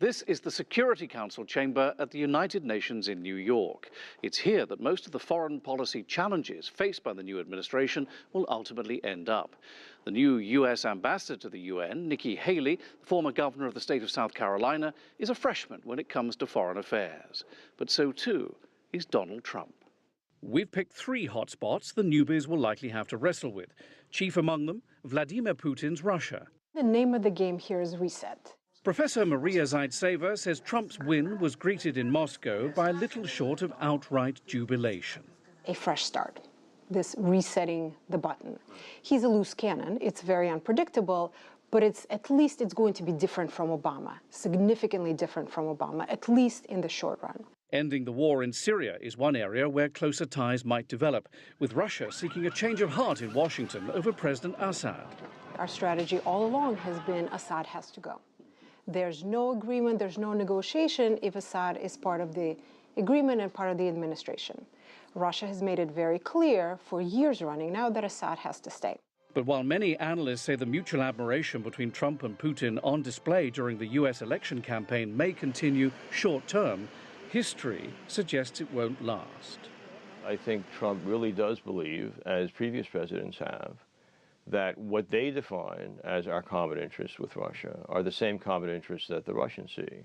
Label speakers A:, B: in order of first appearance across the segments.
A: This is the Security Council chamber at the United Nations in New York. It's here that most of the foreign policy challenges faced by the new administration will ultimately end up. The new U.S. ambassador to the UN, Nikki Haley, the former governor of the state of South Carolina, is a freshman when it comes to foreign affairs. But so too is Donald Trump. We've picked three hotspots the newbies will likely have to wrestle with. Chief among them, Vladimir Putin's Russia.
B: The name of the game here is reset.
A: Professor Maria Zaitseva says Trump's win was greeted in Moscow by little short of outright jubilation.
B: A fresh start, this resetting the button. He's a loose cannon. It's very unpredictable, but at least it's going to be different from Obama, significantly different from Obama, at least in the short run.
A: Ending the war in Syria is one area where closer ties might develop, with Russia seeking a change of heart in Washington over President Assad.
B: Our strategy all along has been Assad has to go. There's no agreement, there's no negotiation if Assad is part of the agreement and part of the administration. Russia has made it very clear for years running now that Assad has to stay.
A: But while many analysts say the mutual admiration between Trump and Putin on display during the U.S. election campaign may continue short-term, history suggests it won't last.
C: I think Trump really does believe, as previous presidents have, that what they define as our common interests with Russia are the same common interests that the Russians see.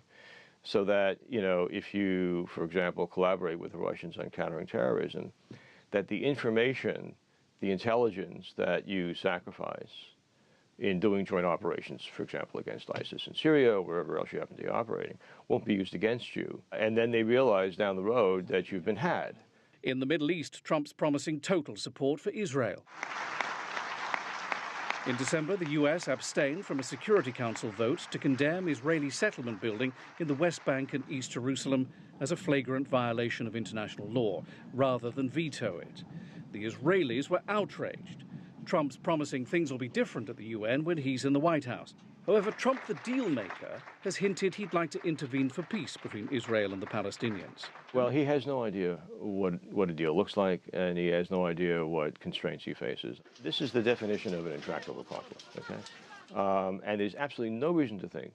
C: So that, if you, for example, collaborate with the Russians on countering terrorism, that the information, the intelligence that you sacrifice in doing joint operations, for example, against ISIS in Syria or wherever else you happen to be operating, won't be used against you. And then they realize down the road that you've been had.
A: In the Middle East, Trump's promising total support for Israel. In December, the U.S. abstained from a Security Council vote to condemn Israeli settlement building in the West Bank and East Jerusalem as a flagrant violation of international law, rather than veto it. The Israelis were outraged. Trump's promising things will be different at the UN when he's in the White House. However, Trump, the deal-maker, has hinted he'd like to intervene for peace between Israel and the Palestinians.
C: Well, he has no idea what a deal looks like, and he has no idea what constraints he faces. This is the definition of an intractable conflict, okay? And there's absolutely no reason to think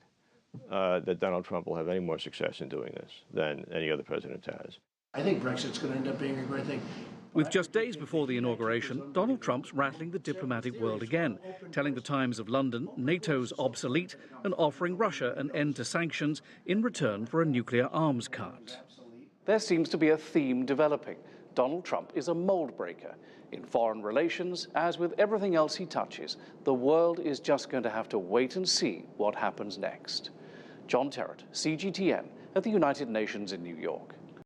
C: that Donald Trump will have any more success in doing this than any other president has.
D: I think Brexit's going to end up being a great thing.
A: With just days before the inauguration, Donald Trump's rattling the diplomatic world again, telling the Times of London NATO's obsolete and offering Russia an end to sanctions in return for a nuclear arms cut. There seems to be a theme developing. Donald Trump is a mold breaker. In foreign relations, as with everything else he touches, the world is just going to have to wait and see what happens next. John Terrett, CGTN, at the United Nations in New York.